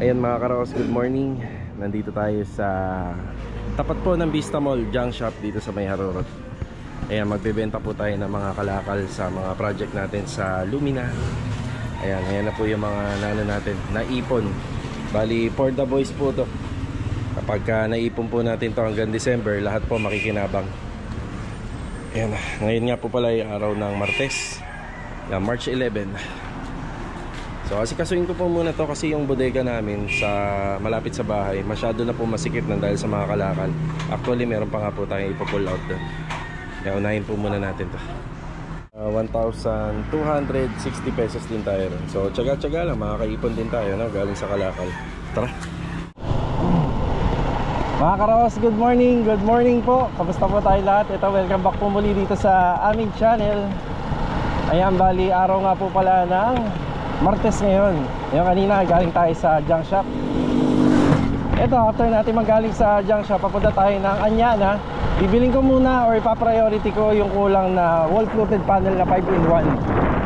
Ayan mga karaos, good morning. Nandito tayo sa tapat po ng Vista Mall Junk Shop dito sa May Harurot. Ayan, magbebenta po tayo ng mga kalakal sa mga project natin sa Lumina. Ayan, ayan na po yung mga nano natin, naipon. Bali, for the boys po to. Kapag naipon po natin to hanggang December, lahat po makikinabang. Ayan, ngayon nga po pala yung araw ng Martes, March 11. So asikasuhin ko po muna to kasi yung bodega namin sa malapit sa bahay masyado na po masikip na dahil sa mga kalakal. Actually meron pa nga po tayong ipo-pull out doon. Kaya unahin po muna natin to. 1,260 pesos din tayo rin. So tsaga-tsaga lang, makakaipon din tayo, no? Galing sa kalakal. Tara! Mga karaos, good morning! Good morning po! Kamusta po tayo lahat? Ito, welcome back po muli dito sa aming channel. Ayan, bali araw nga po pala ng Martes ngayon. Yung kanina galing tayo sa junk shop. Ito, after natin magaling sa junk shop, papunta tayo ng Anyana. Bibiling ko muna or ipa-priority ko yung kulang na wall-fluted panel na 5-in-1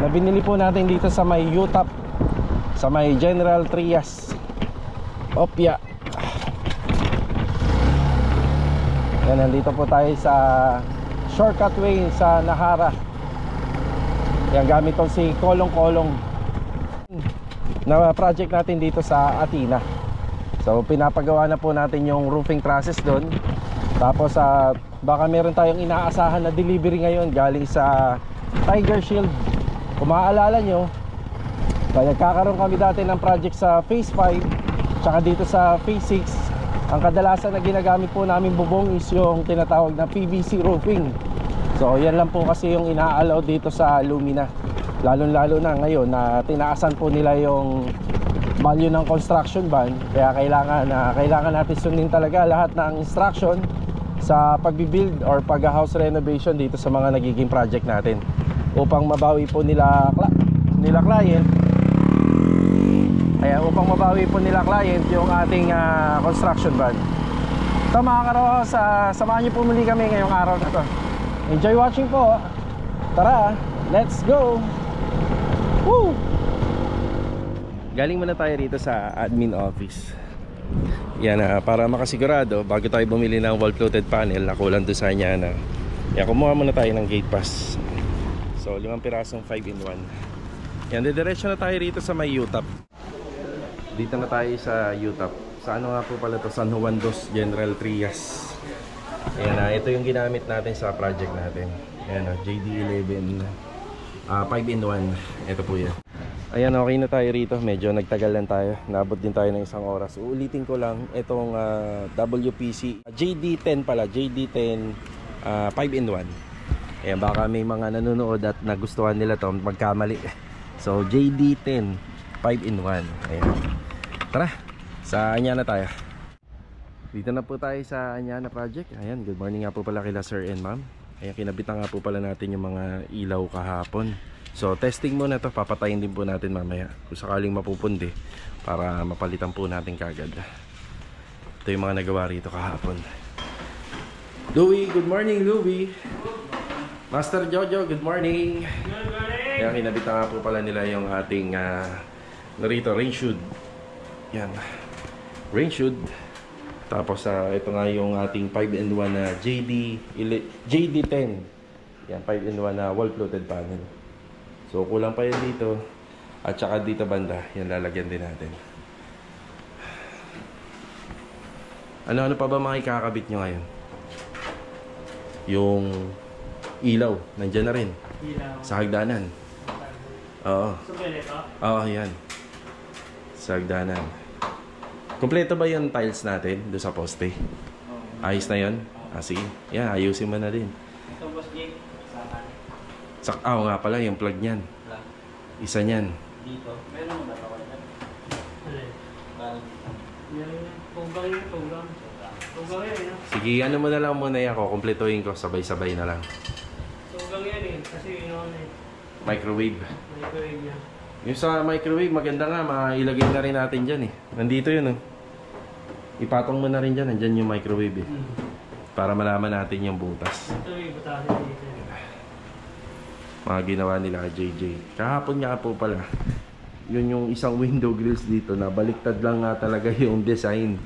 na binili po natin dito sa may UTAP, sa may General Trias Opia. Yan, nandito po tayo sa shortcut way sa Nahara. Yan, gamit tong si Kolong-Kolong na project natin dito sa Atina. So pinapagawa na po natin yung roofing process doon. Tapos baka meron tayong inaasahan na delivery ngayon galing sa Tiger Shield. Kung maaalala nyo, nagkakaroon kami dati ng project sa Phase 5 tsaka dito sa Phase 6. Ang kadalasan na ginagamit po namin bubong is yung tinatawag na PVC roofing. So yan lang po kasi yung ina-allow dito sa Lumina. Lalo na ngayon na tinaasan po nila yung value ng construction ban. Kaya kailangan natin sundin talaga lahat ng instruction sa pagbibuild or pag-house renovation dito sa mga nagiging project natin, upang mabawi po nila client. Kaya upang mabawi po nila client yung ating construction ban. So mga karaos, samahan niyo po muli kami ngayong araw na to. Enjoy watching po. Tara, let's go. Woo! Galing muna tayo rito sa admin office. Yan, para makasigurado bago tayo bumili ng wall-fluted panel na kulang doon sa Anyana. Yan, kumuha muna tayo ng gate pass. So 5 pirasong 5-in-1. Yan, didiretso na tayo rito sa may UTAP. Dito na tayo sa UTAP. Sa ano nga po pala to, San Juan dos General Trias. Yan, ito yung ginamit natin sa project natin. Yan, JD11 5-in-1. Ito po yan. Ayan, okay na tayo rito. Medyo nagtagal lang tayo. Naabot din tayo ng isang oras. Uulitin ko lang itong WPC JD10 pala. JD10 5-in-1. Ayan, baka may mga nanonood at nagustuhan nila to magkamali. So JD10 5-in-1. Ayan. Tara, sa Anyana tayo. Dito na po tayo sa Anyana project. Ayan, good morning nga po pala kila sir and ma'am. Ayan, kinabitan nga po pala natin yung mga ilaw kahapon. So testing muna to, papatayin din po natin mamaya kung sakaling mapupundi para mapalitan po natin kagad. Ito yung mga nagawa rito kahapon. Louie, good morning Louie. Master Jojo, good morning. Good morning. Ayan, kinabitan nga po pala nila yung ating narito, rain shoot. Yan, rain shoot. Tapos ito nga yung ating 5-in-1 na JD10. Yan, 5-in-1 na wall-fluted panel. So kulang pa yan dito. At saka dito banda, yan lalagyan din natin. Ano pa ba mga ikakabit nyo ngayon? Yung ilaw, nandyan na rin. Ilaw. Sa hagdanan. Oo. So pwede ito? Oo, yan. Sa hagdanan. Kompleto ba yung tiles natin doon sa poste? Ayos na yun? Sige. Yan, ayusin mo na din. Ito boss Jake, isahan. Nga pala, yung plug niyan. Isa niyan. Dito. Meron mo na tawag yan? Tugang yun, tugang. Tugang yan. Sige, ano mo na lang muna yan ako. Kompletuhin ko, sabay-sabay na lang. Tugang yan kasi yun Microwave. microwave yan. Yung sa microwave, maganda nga, mailagay na rin natin dyan eh. Nandito yun Ipatong mo na rin dyan, nandyan yung microwave eh. Para malaman natin yung butas. Ito yung butasin dito. Mga ginawa nila JJ. Kahapon nga po pala. yun yung isang window grills dito na baliktad lang nga talaga yung design.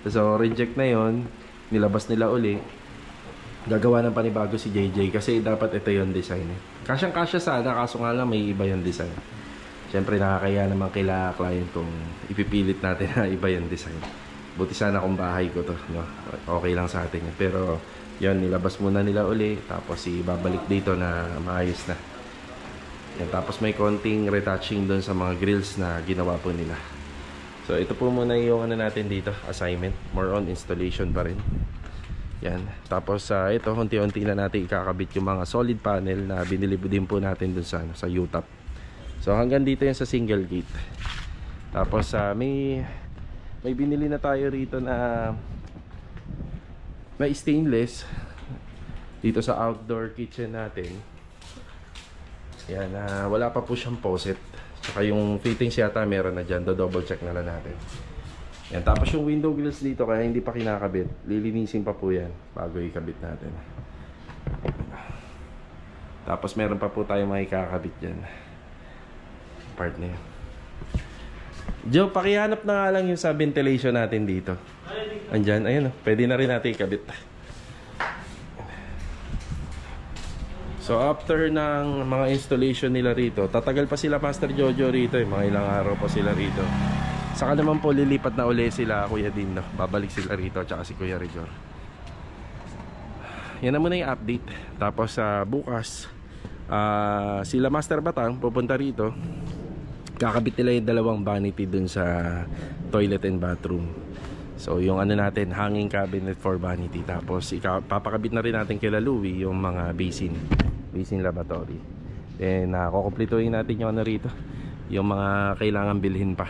So reject na yon, nilabas nila uli. Gagawa ng panibago si JJ kasi dapat ito yung design eh. Kasyang kasya sana, kaso nga lang may iba yung design. Siyempre nakakaya naman kila client kung ipipilit natin na iba yung design. Buti sana kung bahay ko to, no? Okay lang sa atin yun. Pero yun, nilabas muna nila uli, tapos ibabalik dito na maayos na. Yan, tapos may konting retouching doon sa mga grills na ginawa po nila. So ito po muna yung ano natin dito, assignment. More on installation pa rin. Yan. Tapos ito, unti-unti na natin ikakabit yung mga solid panel na binili din po natin dun sa UTAP. So hanggang dito yan sa single gate. Tapos may binili na tayo rito na stainless dito sa outdoor kitchen natin. Yan, wala pa po siyang faucet. Saka yung fittings yata meron na dyan. Do-double check na lang natin. Yan, tapos yung window grills dito kaya hindi pa kinakabit. Lilinisin pa po yan bago ikabit natin. Tapos meron pa po tayong makikakabit dyan. Part na yan. Joe, pakihanap na nga lang yung sa ventilation natin dito. Andyan, ayun o. Pwede na rin natin ikabit. So after ng mga installation nila rito, tatagal pa sila Master Jojo rito eh. Mga ilang araw pa sila rito. Saka naman po lilipat na uli sila Kuya Dino. Babalik sila rito tsaka si Kuya Rigor. Yan na muna yung update. Tapos bukas sila Master Batang pupunta rito. Kakabit nila yung dalawang vanity dun sa toilet and bathroom. So yung ano natin, hanging cabinet for vanity. Tapos papakabit na rin natin kila Louie yung mga basin lavatory. Then kukumpletuhin natin yung ano rito, yung mga kailangan bilhin pa.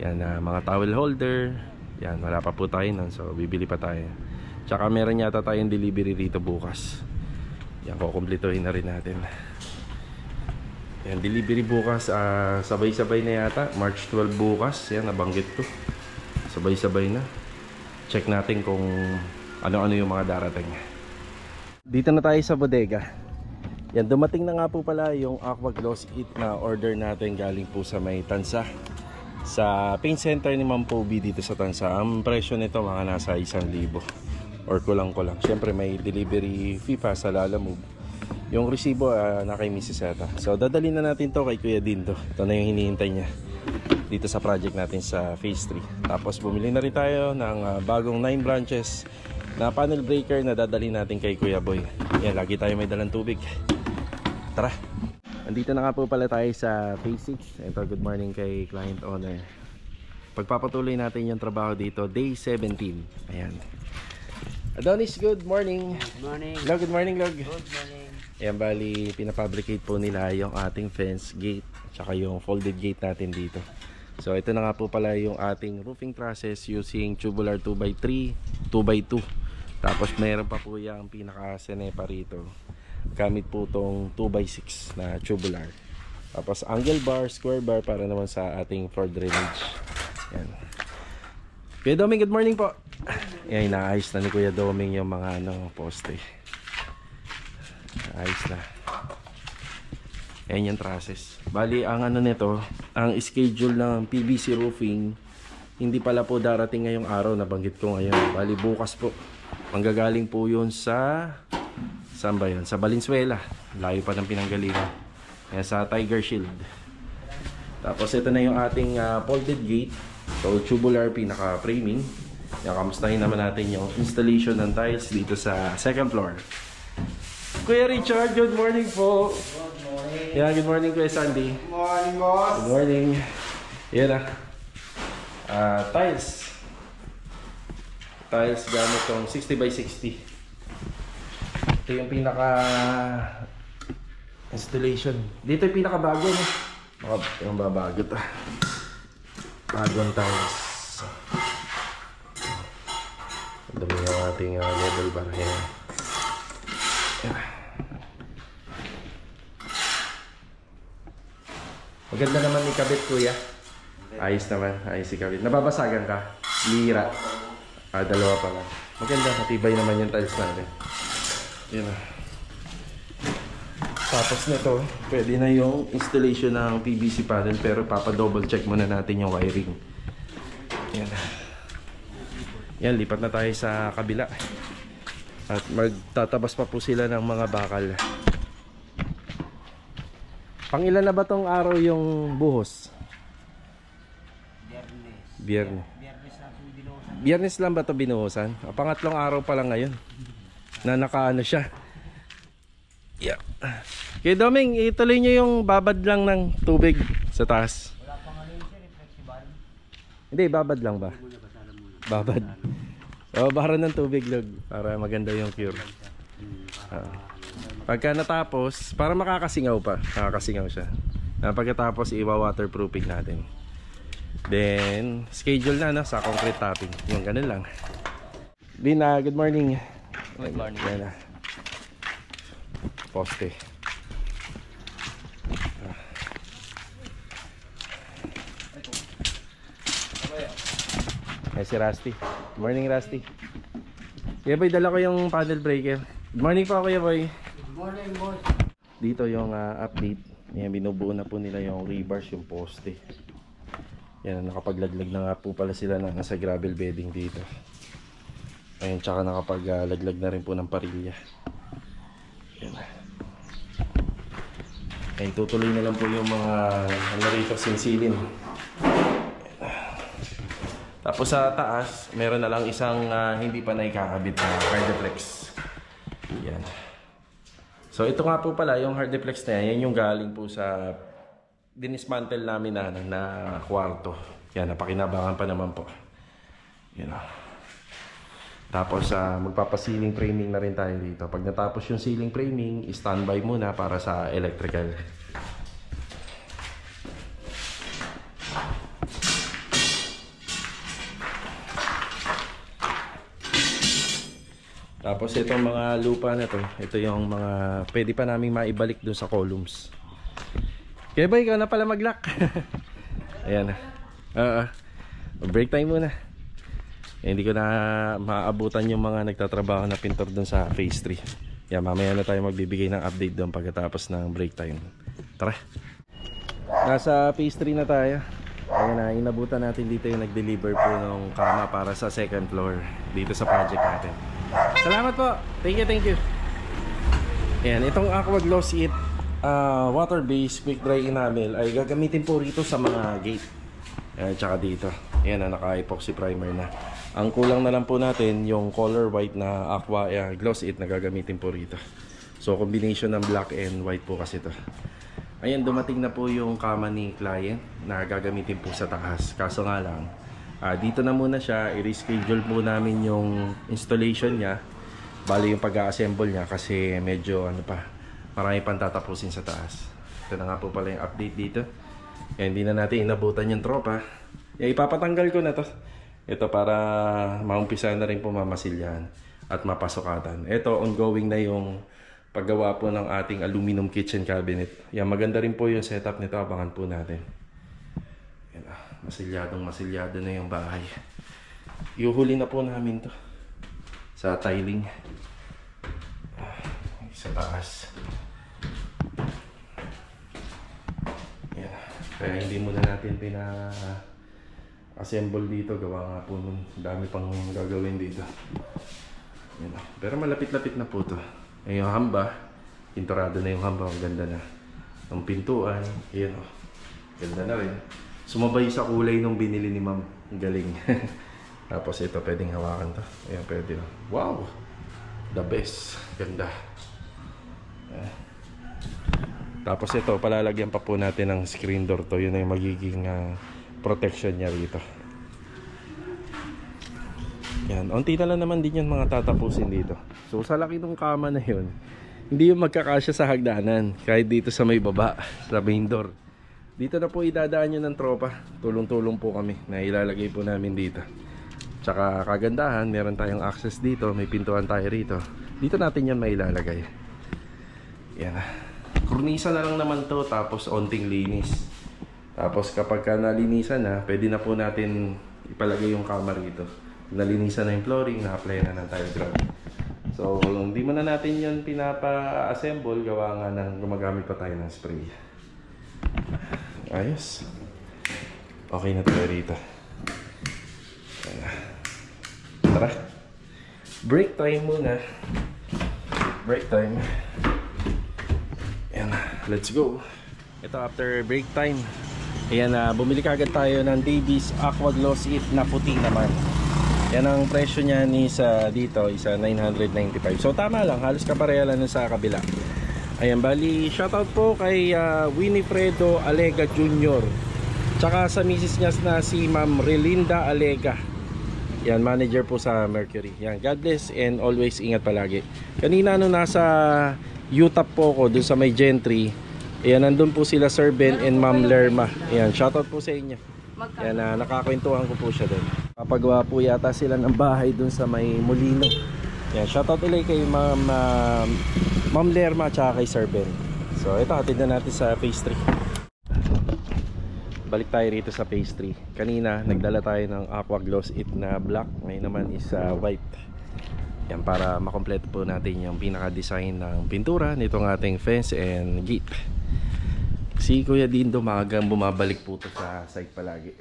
Yan, mga towel holder. Yan, wala pa po tayo nun. So bibili pa tayo. Tsaka meron yata tayong delivery rito bukas. Yan, kukumpletuhin na rin natin. Yan, delivery bukas, sabay-sabay na yata. March 12 bukas. Yan, nabanggit ko. Sabay-sabay na. Check natin kung ano-ano yung mga darating. Dito na tayo sa bodega. Yan, dumating na nga po pala yung Aqua Gloss It na order natin galing po sa may Tansa. Sa paint center ni Ma'am Poby dito sa Tansa. Ang presyo nito mga nasa 1,000 or kulang-kulang. Siyempre may delivery fee pa sa Lalamove. Yung resibo na kay Mrs. Eta. So dadalhin na natin to kay Kuya Dinto. Ito na yung hinihintay niya dito sa project natin sa phase 3. Tapos bumili na rin tayo ng bagong 9 branches na panel breaker na dadalhin natin kay Kuya Boy. Yan, lagi tayo may dalang tubig. Tara! Andito na nga po pala tayo sa phase 6. Ito, good morning kay client owner. Pagpapatuloy natin yung trabaho dito, day 17. Ayan. Adonis, good morning. Good morning. Log, good morning, Log. Good morning. Ayan, bali, pinafabricate po nila yung ating fence gate tsaka yung folded gate natin dito. So, ito na nga po pala yung ating roofing trusses using tubular 2x3, 2x2. Tapos, meron pa po yung pinaka-senepa rito. Gamit po itong 2x6 na tubular. Tapos, angle bar, square bar para naman sa ating floor drainage. Ayan. Kuya Doming, good morning po. Ayan, inaayos na ni Kuya Doming yung mga poste. Ayos na. Ayan yung trusses. Bali, ang ano nito, ang schedule ng PVC roofing, hindi pala po darating ngayong araw, nabanggit ko ngayon. Bali, bukas po. Manggagaling po yun sa... Saan ba yun? Sa Valenzuela. Layo pa ng pinanggalingan. Ayan, sa Tiger Shield. Tapos ito na yung ating folded gate. So, tubular pinaka-framing. Yan, kamustahin naman natin yung installation ng tiles dito sa second floor. Kuya Richard, good morning po. Good morning. Yeah, good morning Kuya Sandy. Good morning, boss. Good morning. Yan na. Tiles. Tiles gamit tong 60x60. Ito yung pinaka installation. Dito yung pinaka bago, no? Yung babago to. Bagong tiles. Dami yung ating level bar. Yan. Maganda naman ikabit, kuya. Ayos naman, ayos ikabit. Nababasagan ka? Lira. Dalawa pa lang. Maganda, matibay naman yung tiles natin. Yan. Tapos nito, pwede na yung installation ng PVC panel, pero papa-double check muna natin yung wiring. Yan. Yan, lipat na tayo sa kabila. At magtatabas pa po sila ng mga bakal. Pang ilan na ba tong araw yung buhos? Biyernes. Biyernes lang ba ito binuhusan? Pangatlong araw pa lang ngayon na nakaano siya. Yeah. Kaya Doming, ituloy nyo yung babad lang ng tubig sa taas. Wala pang ano yun, sir, flexible. Hindi, babad lang ba? Babad. O, baharan ng tubig log para maganda yung cure. Pagka natapos, para makakasingaw pa. Makakasingaw siya. Pagkatapos, iwa-waterproofing natin. Then, schedule na no, sa concrete topping. Yung ganun lang. Bina, good morning. Good morning. Yan na. Poste. Ay, si Rusty. Good morning, Rusty. Kuya Boy, dala ko yung panel breaker. Good morning po, Kuya Boy. Good morning, boss. Dito yung update. Yan, binubuo na po nila yung rebars, yung poste. Yan, nakapaglaglag na nga po pala sila na nasa gravel bedding dito. Ayun, tsaka nakapaglaglag na rin po ng parilya. Yan. Ayun, tutuloy na lang po yung mga ano rito, sinsilin. Tapos sa taas, meron na lang isang hindi pa naikakabit na hardflex. Yan. So ito nga po pala, yung hardflex na yan yung galing po sa dinismantle namin na kwarto. Yan, napakinabangan pa naman po. Yan. Tapos magpapa-ceiling framing na rin tayo dito. Pag natapos yung ceiling framing, standby muna para sa electrical. Tapos itong mga lupa na to, ito yung mga pwede pa naming maibalik dun sa columns. Kaya ba ikaw na pala mag-lock? Ayan na. Break time muna. Hindi ko na maabutan yung mga nagtatrabaho na pintor dun sa phase 3. Yan, mamaya na tayo magbibigay ng update doon pagkatapos ng break time. Tara. Nasa phase 3 na tayo. Ayan na, inabutan natin dito yung nag-deliver po ng kama para sa second floor dito sa project natin. Salamat po. Thank you, thank you. Ayan, itong Aqua Gloss It water-based quick dry enamel ay gagamitin po rito sa mga gate. Ayan, tsaka dito. Ayan na, naka-epoxy primer na. Ang kulang na lang po natin yung color white na Aqua Gloss It na gagamitin po rito. So, combination ng black and white po kasi ito. Ayan, dumating na po yung kama ni client na gagamitin po sa taas. Kaso nga lang, dito na muna siya, i-reschedule po namin yung installation niya, bali yung pag-assemble niya kasi medyo ano pa, marami pang tatapusin sa taas. Ito na nga po pala yung update dito. Kaya hindi na natin inabutan yung tropa. Ipapatanggal ko na to. Ito para maumpisa na rin po mamasilyahan at mapasukatan. Ito, ongoing na yung paggawa po ng ating aluminum kitchen cabinet. Yan, maganda rin po yung setup nito, abangan po natin. Masilyado na yung bahay. Iuhuli na po namin to sa tiling sa taas. Yan. Kaya hindi muna natin assemble dito, gawa nga po nun dami pang gagawin dito. Yan. Pero malapit-lapit na po to. Yung hamba, pinturado na yung hamba, ang ganda na ng pintuan. Yan, ganda na rin. Sumabay sa kulay nung binili ni ma'am. Ang galing. Tapos ito, pwedeng hawakan to. Ayan, pwede. Wow! The best. Ganda. Tapos ito, palalagyan pa po natin ng screen door to. Yun na yung magiging protection niya rito. Yan. Unti na lang naman din yung mga tatapusin dito. So, sa laki ng kama na yun, hindi yung magkakasya sa hagdanan. Kahit dito sa may baba, sa main door. Dito na po idadaan nyo ng tropa. Tulong-tulong po kami na ilalagay po namin dito. Tsaka kagandahan, meron tayong access dito. May pintuan tayo rito. Dito natin yan mailalagay. Yan. Kornisa na lang naman to, tapos onting linis. Tapos kapag nalinisan na, pwede na po natin ipalagay yung kama rito. Nalinisan na yung flooring, na-apply na ng tile ground. So, hindi mo na natin yun pinapa-assemble, gawa nga ng gumagamit pa tayo ng spray. Ayos. Okay na tayo rito. Tara. Break time muna. Break time. Ayan, let's go. Ito after break time. Ayan, bumili kagad tayo ng Davies Aqua Gloss It na puti naman. Yan ang presyo niya ni sa dito, isa 995. So tama lang, halos kapareha lang sa kabila. Ayan, bali shoutout po kay Winifredo Alega Jr. Tsaka sa misis niya na si Ma'am Relinda Alega. Yan, manager po sa Mercury. Yan, God bless and always ingat palagi. Kanina nung nasa UTAP po ko doon sa may Gentry, ayan, nandun po sila Sir Ben and Ma'am Lerma. Ayan, shoutout po sa inyo. Yan, nakakwentuhan ko po siya doon. Papagawa po yata sila ng bahay doon sa may Molino. Yan, shoutout ulit kay Ma'am Lerma at kay Sir Ben. So ito, hatid na natin sa phase 3. Balik tayo rito sa phase 3. Kanina nagdala tayo ng Aqua Gloss It na black. Ngayon naman is white. Yan, para makompleto po natin yung pinaka-design ng pintura nitong ating fence and gate. Si Kuya Dindo maagang bumabalik po to sa site palagi.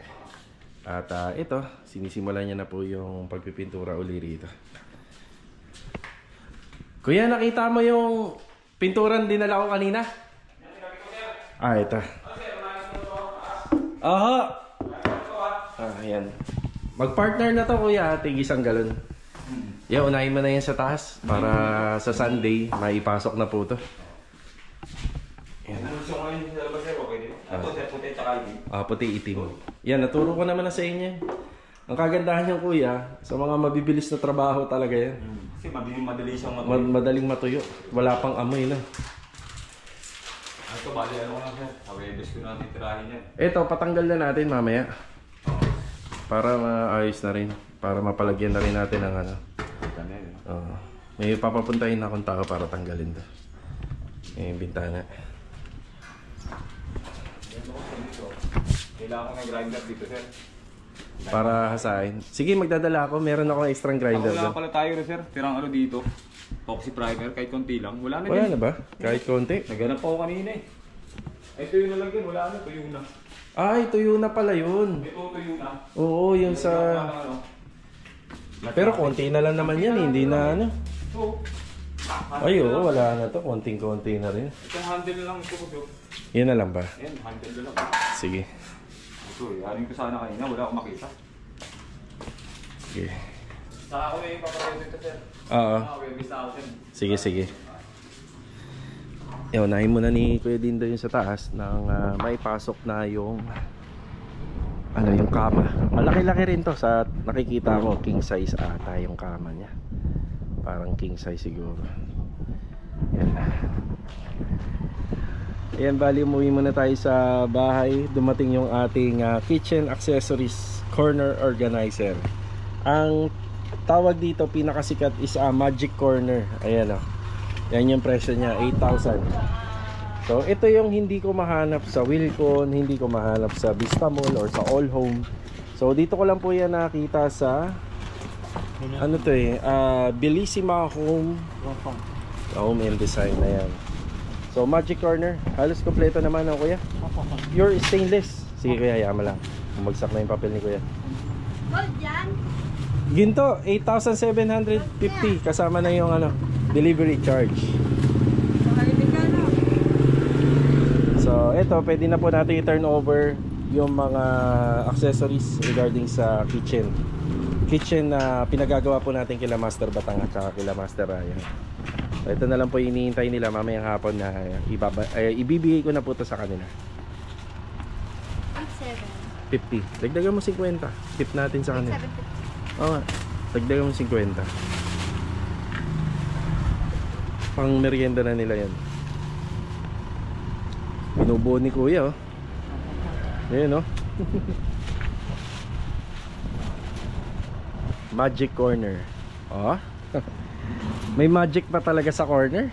At ito, sinisimulan niya na po yung pagpipintura uli rito. Kuya, nakita mo yung pinturan dinala ko kanina? Ito. Aha! Ayan. Mag-partner na to, Kuya. Tig isang galon. Yeah, unahin mo na yan sa taas para sa Sunday maipasok na po to. Ayan. Puti itim. Yan, naturo ko naman na sa inyo. Ang kagandahan niyan, Kuya, sa mga mabibilis na trabaho talaga yan. Kasi madali siyang matuyo. Madaling matuyo. Wala pang amoy na. Ito, bali ano lang sir. Awebes ko natin tirahin yan. Ito, patanggal na natin mamaya. Para maayos na rin. Para mapalagyan na rin natin ng ano. May papapuntahin na akong tao para tanggalin to. Yung bintana. Kailangan ko ng grinder dito sir. Para hasain. Sige, magdadala ako. Meron ako extra grinder Wala doon. pala tayo sir. Tirang ano dito. Epoxy primer kahit konti lang. Wala na Wala din. na ba? Kahit konti. Naghanap ako kanina eh. Ito yung nalagyan. Wala na. Tuyo na. Ay, tuyo na pala yun. Ito tuyo na. Oo, yung sa... Pero konti na lang naman yan. Hindi na ano. So, Ay, oo, wala na to. Konting-konti na rin. itong handle na lang ito ko. Yan na lang ba? Ayan, handle na lang. Sige. Ito, yarin ko sana kanina. Wala akong makita. Sige. Saka ako may paparedo dito sir. Oo. Awebes na ako sir. Sige, sige. Unahin muna ni Kuya Dindo yung sa taas nang maipasok na yung ano, yung kama. Malaki-laki rin to sa nakikita ko. King size ata yung kama niya. Parang king size siguro. Yan. Ayan, bali umuwi muna tayo sa bahay. Dumating yung ating kitchen accessories corner organizer. Ang tawag dito pinakasikat is Magic Corner. Ayan o. Yan yung presyo niya, 8,000. So ito yung hindi ko mahanap sa Wilcon, hindi ko mahanap sa Vista Mall or sa All Home. So dito ko lang po yan nakita sa ano to eh, Bellissima Home and Design na yan. So Magic Corner, halos kompleto naman ang Kuya. Pure stainless. Sige Kuya, yama lang. Bumagsak na yung papel ni Kuya. Gold yan? Ginto, 8,750 kasama na yung ano, delivery charge. So ito, pwede na po natin i-turn over yung mga accessories regarding sa kitchen na pinagagawa po natin kila Master Batang at saka kila Master Ryan. So ito na lang po iniintay nila mamayang hapon na ibibigay ko na po ito sa kanila. 50. Dagdagan mo 50. Tip natin sa kanila. Oo nga. Dagdagan mo 50. Pang merienda na nila yan. Binubuo ni Kuya oh. Ayan oh. Magic Corner. Oh. May magic pa talaga sa corner.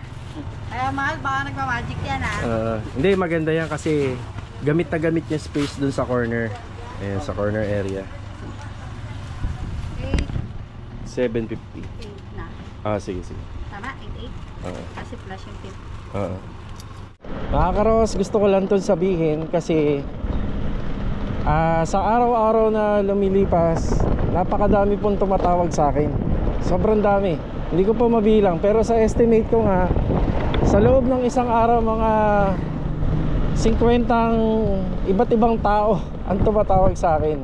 Ay, mahal, baka nagmamagic yan Hindi, maganda yan kasi gamit na gamit yung space dun sa corner. Ayan, sa corner area. 750. 8 na. Sige. Tama? 88? Oo. Kasi flash yung tip. Oo. Mga karos, gusto ko lang itong sabihin kasi sa araw-araw na lumilipas, napakadami pong tumatawag sa akin. Sobrang dami. Hindi ko po mabilang, pero sa estimate ko nga, sa loob ng isang araw mga 50 iba't ibang tao ang tumatawag sa akin.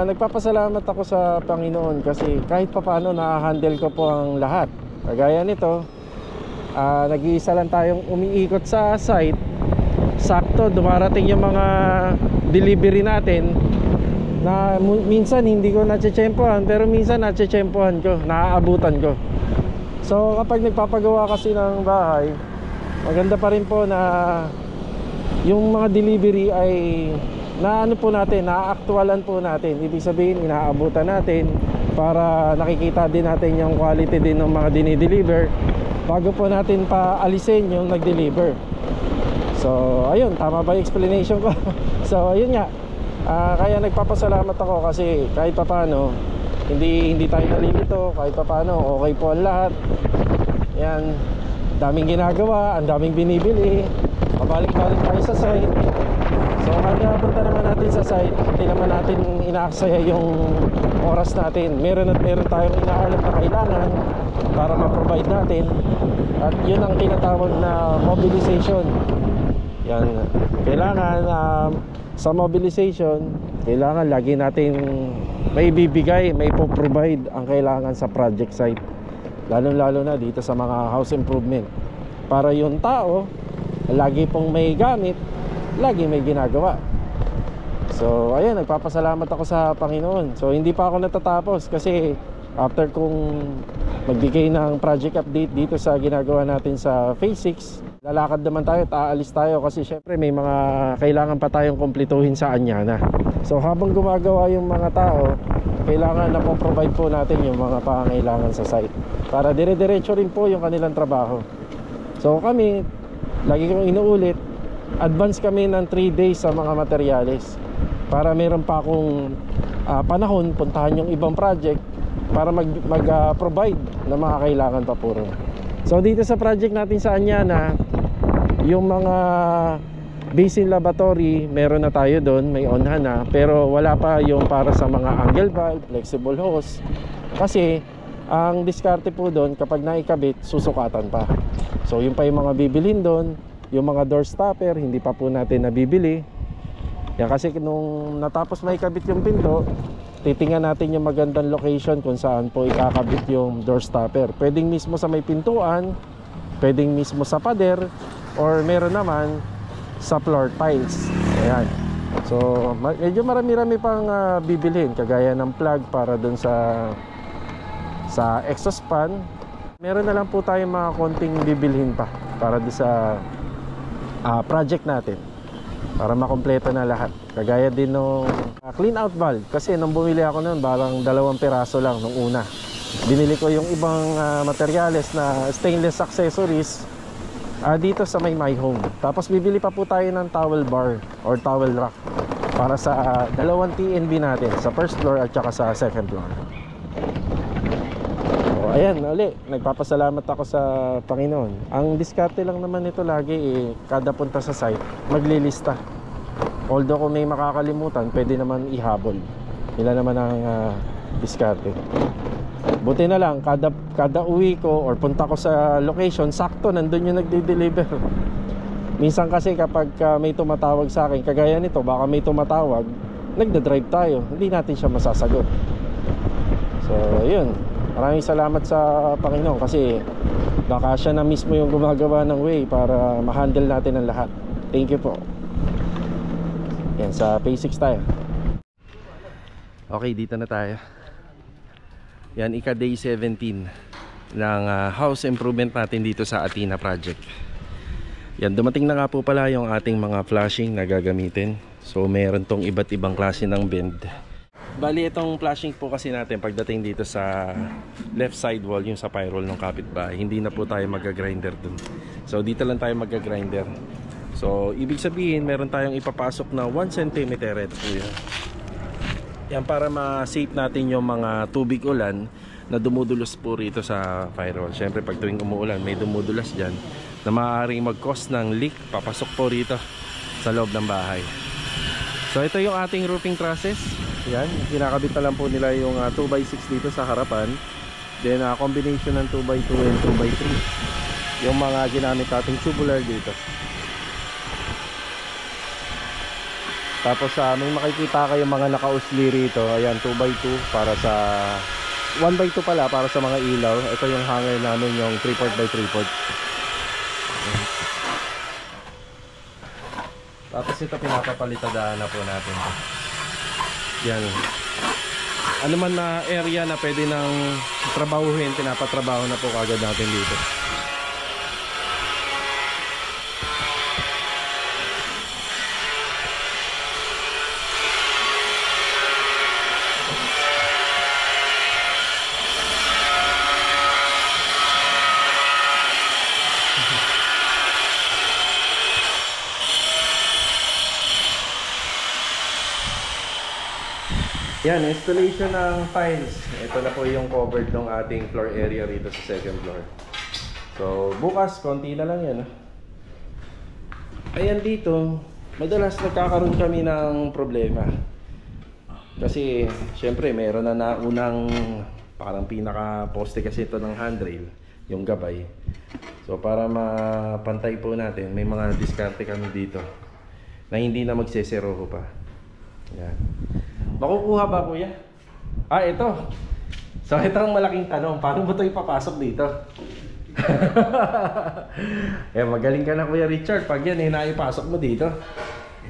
Nagpapasalamat ako sa Panginoon kasi kahit papaano na-handle ko po ang lahat. Kagaya nito, nag-iisa lang tayong umiikot sa site. Sakto dumarating yung mga delivery natin na minsan hindi ko natsetsempohan, pero minsan natsetsempohan ko, naaabutan ko. So kapag nagpapagawa kasi ng bahay, maganda pa rin po na yung mga delivery ay naano po natin, naaaktualan po natin. Ibig sabihin inaabutan natin para nakikita din natin yung quality din ng mga dinideliver bago po natin paalisin yung nag-deliver. So ayun, tama ba yung explanation ko? So ayun nga, kaya nagpapasalamat ako kasi kahit papaano hindi tayo nalilito, kahit papaano okay po ang lahat. Yan, daming ginagawa, ang daming binibili, pabalik-balik tayo sa site. So kada punta naman natin sa site, hindi naman natin inaaksaya yung oras natin. Meron tayong inaalam na kailangan para ma-provide natin. At yun ang tinatawag na mobilization. Yan, kailangan sa mobilization, kailangan lagi natin may bibigay, may po-provide ang kailangan sa project site. Lalo na dito sa mga house improvement. Para yung tao, lagi pong may gamit, lagi may ginagawa. So ayun, nagpapasalamat ako sa Panginoon. So hindi pa ako natatapos kasi after kong magbigay ng project update dito sa ginagawa natin sa Phase 6, lalakad naman tayo at aalis tayo kasi syempre may mga kailangan pa tayong kumpletuhin sa Anyana. So habang gumagawa yung mga tao, kailangan na po-provide po natin yung mga pangangailangan sa site para dire-diretso rin po yung kanilang trabaho. So kami, lagi kong inuulit, advance kami ng 3 days sa mga materyales para meron pa akong panahon puntahan yung ibang project para mag-provide ng mga kailangan pa po rin. So dito sa project natin sa Anyana, yung mga basin lavatory meron na tayo doon, may onhan na, pero wala pa yung para sa mga angle valve, flexible hose, kasi ang diskarte po doon kapag naikabit, susukatan pa. So yun pa yung mga bibilhin doon. Yung mga door stopper hindi pa po natin nabibili yan kasi nung natapos maikabit yung pinto, titingnan natin yung magandang location kung saan po ikakabit yung door stopper. Pwedeng mismo sa may pintuan, pwedeng mismo sa pader, or meron naman sa floor tiles. Ayan. So medyo marami-rami pang bibilhin, kagaya ng plug para dun sa exhaust fan. Meron na lang po tayong mga konting bibilhin pa para dun sa project natin para makompleto na lahat. Kagaya din nung clean out valve, kasi nung bumili ako noon parang 2 piraso lang nung una. Binili ko yung ibang materyales na stainless accessories dito sa My Home. Tapos bibili pa po tayo ng towel bar or towel rack para sa 2 TNB natin, sa first floor at saka sa second floor. So ayan, uli, nagpapasalamat ako sa Panginoon. Ang diskarte lang naman nito lagi kada punta sa site, maglilista. Although kung may makakalimutan, pwede naman ihabol. Nila naman ang diskarte. Buti na lang, kada uwi ko or punta ko sa location, sakto nandun yung nagde-deliver. Minsan kasi kapag may tumatawag sa akin, kagaya nito, baka may tumatawag, nagda-drive tayo, hindi natin siya masasagot. So yun, maraming salamat sa Panginoon kasi baka siya na mismo yung gumagawa ng way para ma-handle natin ang lahat. Thank you po. Yan, sa Phase 6 tayo. Okay, dito na tayo. Yan, ika-day 17 ng house improvement natin dito sa Athena project. Yan, dumating na nga po pala yung ating mga flashing na gagamitin. So meron tong iba't ibang klase ng bend. Bali, itong flashing po kasi natin pagdating dito sa left side wall, yung sa pyrol ng kapitbahay, hindi na po tayo mag-grinder dun. So dito lang tayo mag-grinder. So ibig sabihin meron tayong ipapasok na 1 cm. Ito po yan. Yan, para ma-save natin yung mga tubig ulan na dumudulas po rito sa firewall. Syempre pag tuwing umuulan may dumudulas dyan na maaaring mag-cause ng leak papasok po rito sa loob ng bahay. So ito yung ating roofing trusses. Yan, kinakabit na lang po nila yung 2x6 dito sa harapan. Then combination ng 2x2 and 2x3 yung mga ginamit nating tubular dito. Tapos may makikita kayo mga naka-usli rito. Ayan, 2x2 para sa 1x2 pala para sa mga ilaw. Ito yung hanger namin, yung 3/4 by 3/4. Tapos ito pinapapalitadaan na po natin to. Yan. Ano man na area na pwede nang trabahuhin, pinapatrabaho na po kagad natin dito. Yan, installation ng tiles. Ito na po yung covered ng ating floor area rito sa second floor. So, bukas, konti na lang yan. Ayan dito, madalas nagkakaroon kami ng problema. Kasi, syempre, meron na naunang parang pinaka-poste kasi ito ng handrail, yung gabay. So, para mapantay po natin, may mga diskarte kami dito na hindi na magsesero pa. Yan. Makukuha ba, kuya? Ito. So ito ang malaking tanong, paano ba ito ipapasok dito? Magaling ka na, Kuya Richard. Pag yan naipasok mo dito.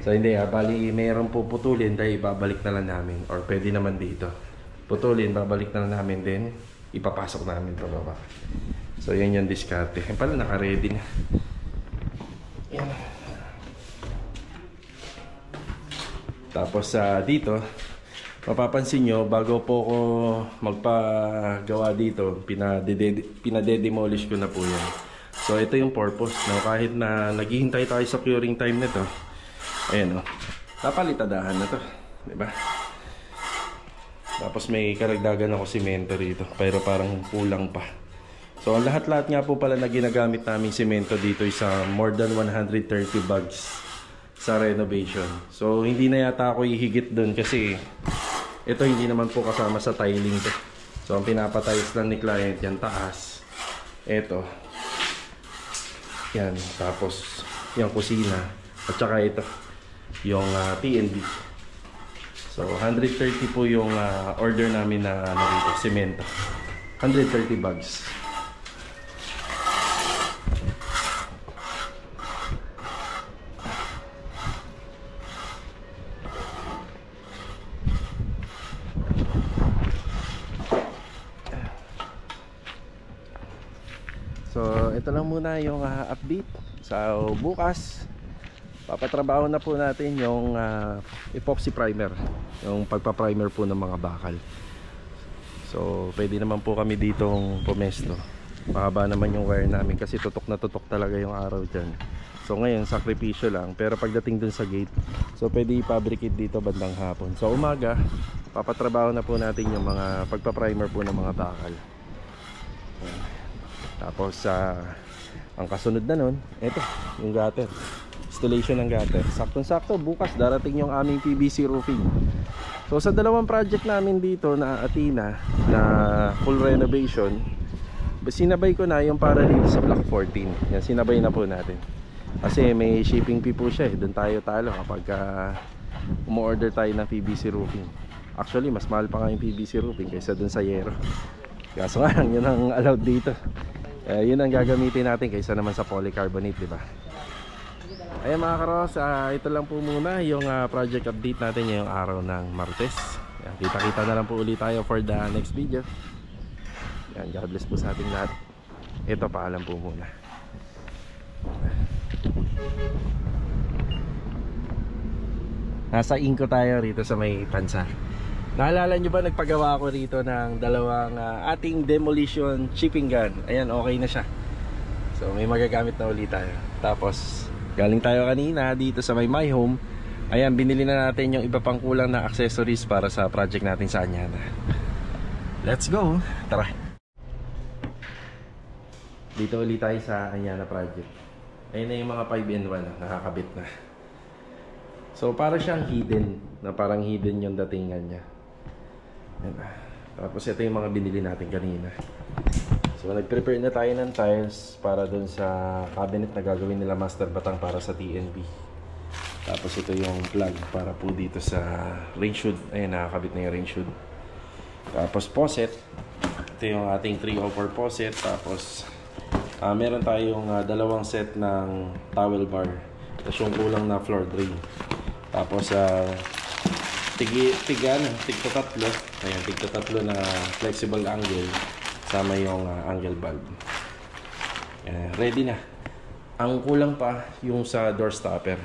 So hindi, bali mayroong puputulin dahil ibabalik na lang namin. Or pwede naman dito putulin, babalik na lang namin din, ipapasok namin ito baba. So yan yung diskarte. Pala naka-ready na. Yan. Tapos dito mapapansin nyo, bago po ko magpagawa dito, pinade-demolish ko na po yan. So ito yung purpose, no? Kahit na naghihintay tayo sa curing time nito, ayan, napalitadahan na to, diba? Tapos may karagdagan ako simento rito, pero parang kulang pa. So ang lahat-lahat nga po pala na ginagamit namin simento dito is more than 130 bags sa renovation. So hindi na yata ako ihigit dun kasi ito hindi naman po kasama sa tiling to. So ang pinapatiles lang ni client yan taas. Ito. Yan. Tapos yung kusina. At saka ito. Yung T&D. So 130 po yung order namin na dito, semento. 130 bags. So ito lang muna yung update. So bukas papatrabaho na po natin yung epoxy primer, yung pagpa-primer po ng mga bakal. So pwede naman po kami ditong pumesto. Mahaba naman yung wire namin kasi tutok na tutok talaga yung araw dyan. So ngayon sakripisyo lang, pero pagdating dun sa gate, so pwede i-fabricate dito bandang hapon. So umaga papatrabaho na po natin yung mga pagpa-primer po ng mga bakal. Tapos ang kasunod na nun, ito, yung gutter. Installation ng gutter. Saktong-sakto, bukas darating yung aming PVC roofing. So sa dalawang project namin dito na Athena, na full renovation, sinabay ko na yung para dito sa Block 14. Yan, sinabay na po natin. Kasi may shipping fee po siya doon tayo talo kapag umu-order tayo ng PVC roofing. Actually, mas mahal pa nga yung PVC roofing kaysa doon sa Yero. Kaso nga, yun ang allowed dito. Yun ang gagamitin natin kaysa naman sa polycarbonate, diba? Ayan mga karos, ito lang po muna yung project update natin ngayong araw ng Martes. Kita-kita na lang po ulit tayo for the next video. Yan, God bless po sa ating lahat. Ito, paalam po muna. Nasa Inco tayo rito sa may Pansa. Naalala nyo ba nagpagawa ako rito ng dalawang ating demolition chipping gun. Ayan, okay na siya. So may magagamit na ulit tayo. Tapos galing tayo kanina dito sa My Home. Ayan, binili na natin yung iba pang kulang na accessories para sa project natin sa Anyana. Let's go! Tara! Dito ulit tayo sa Anyana Project. Ayun na yung mga 5-in-1 na nakakabit na. So para siyang hidden, na parang hidden yung datingan niya. Ayan na. Tapos ito yung mga binili natin kanina. So nag-prepare na tayo ng tiles para dun sa cabinet na gagawin nila Master Batang para sa TNB. Tapos ito yung plug para po dito sa range hood. Ayan, nakakabit na yung range hood. Tapos faucet. Ito yung ating 304 faucet. Tapos meron tayong dalawang set ng towel bar. Tapos yung kulang na floor drain. Tapos tig-tatlo. Ayan, tig-tatlo na flexible angle. Sama yung angle bulb. Ready na. Ang kulang pa yung sa door stopper.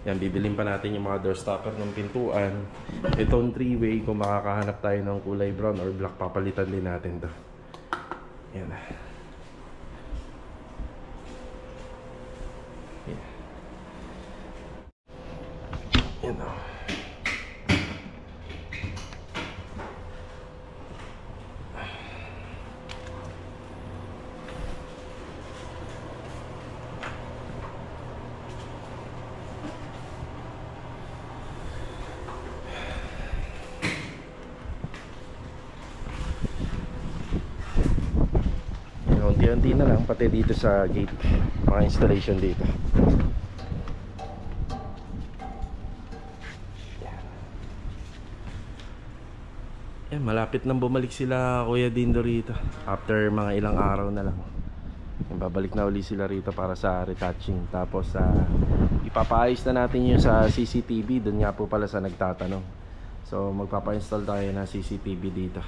Yan, bibilin pa natin yung mga door stopper ng pintuan. Itong 3-way, kung makakahanap tayo ng kulay brown or black, papalitan din natin to. Yan. Yan o. Unti-unti na lang pati dito sa gate, mga installation dito. Malapit nang bumalik sila Kuya Dindo rito. After mga ilang araw na lang, babalik na uli sila rito para sa retouching. Tapos ipapaayos na natin yung sa CCTV. Doon nga po pala sa nagtatanong. So magpapa-install tayo ng CCTV dito.